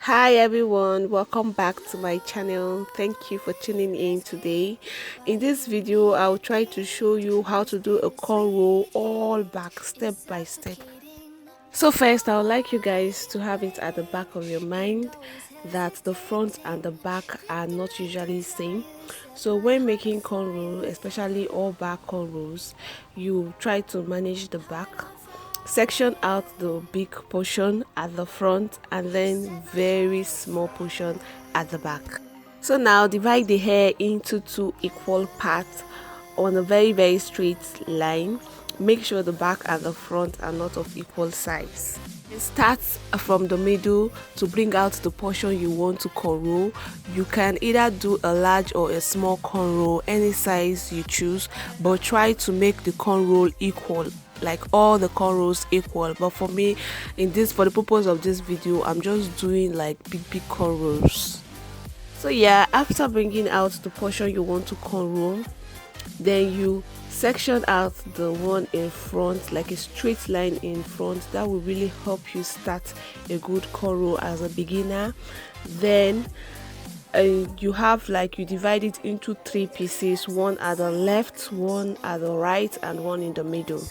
Hi everyone, welcome back to my channel. Thank you for tuning in today. In this video I'll try to show you how to do a cornrow all back step by step. So first I would like you guys to have it at the back of your mind that the front and the back are not usually same. So when making cornrow, especially all back cornrows, you try to manage the back, section out the big portion at the front and then very small portion at the back. So now divide the hair into two equal parts on a very straight line. Make sure the back and the front are not of equal size. Start from the middle to bring out the portion you want to cornrow. You can either do a large or a small cornrow, any size you choose, but try to make the cornrow equal, like all the cornrows equal. But for me, for the purpose of this video, I'm just doing like big cornrows. So yeah, after bringing out the portion you want to cornrow, then you section out the one in front, like a straight line in front. That will really help you start a good cornrow as a beginner. Then you have, like, you divide it into three pieces, one at the left, one at the right, and one in the middle.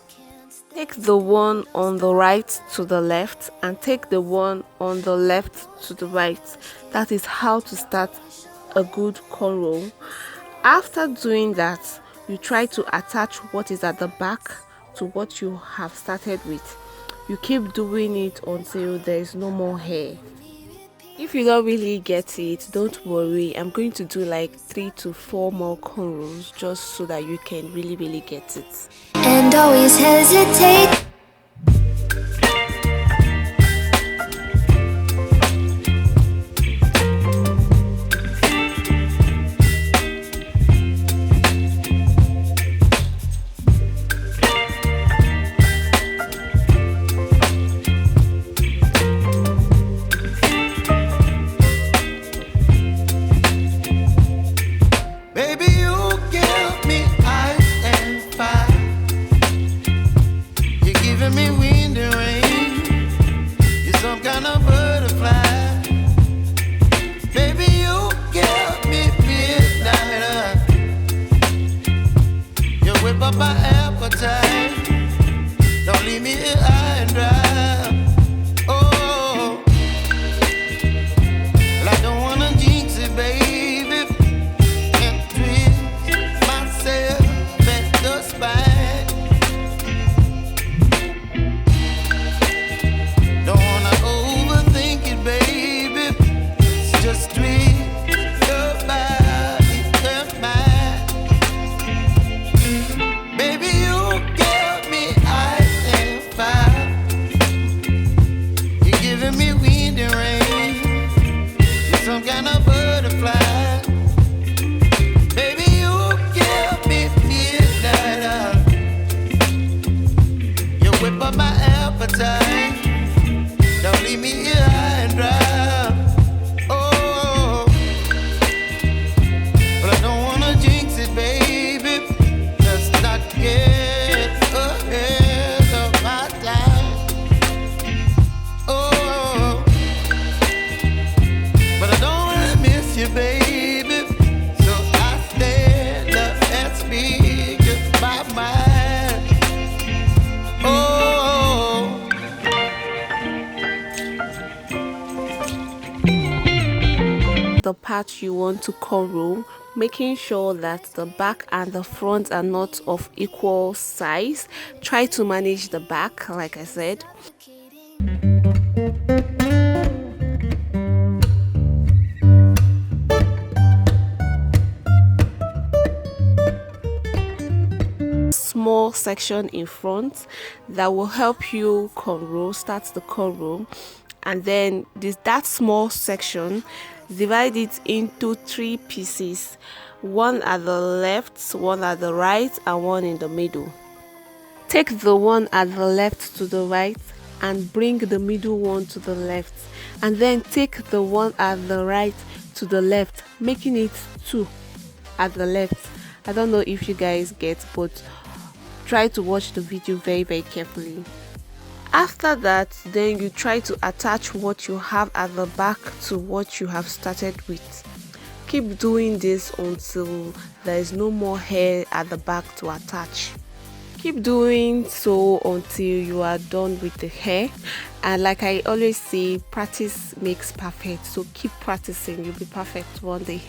Take the one on the right to the left and take the one on the left to the right. That is how to start a good cornrow. After doing that, you try to attach what is at the back to what you have started with. You keep doing it until there is no more hair. If you don't really get it, don't worry. I'm going to do like 3 to 4 more cornrows just so that you can really get it. And always hesitate. My appetite, don't leave me here high and dry. Oh, well, I don't wanna jinx it, baby, and twist myself at the spine. Don't wanna overthink it, baby. It's just twist your body and mine. Some kind of butterfly. Baby, you give me midnight. You whip up my appetite. Don't leave me here high and dry. Oh, but I don't wanna jinx it, baby. Let's not get ahead of my time. Oh, but I don't wanna miss you, baby. So I stand up and speak just my mind. Oh, the part you want to cornrow, making sure that the back and the front are not of equal size. Try to manage the back, like I said. Small section in front that will help you cornrow, start the cornrow, and then that small section, divide it into 3 pieces, one at the left, one at the right, and one in the middle. Take the one at the left to the right and bring the middle one to the left, and then take the one at the right to the left, making it 2 at the left. I don't know if you guys get, but try to watch the video very carefully. After that, then you try to attach what you have at the back to what you have started with. Keep doing this until there is no more hair at the back to attach. Keep doing so until you are done with the hair, and like I always say, practice makes perfect, so keep practicing, you'll be perfect one day.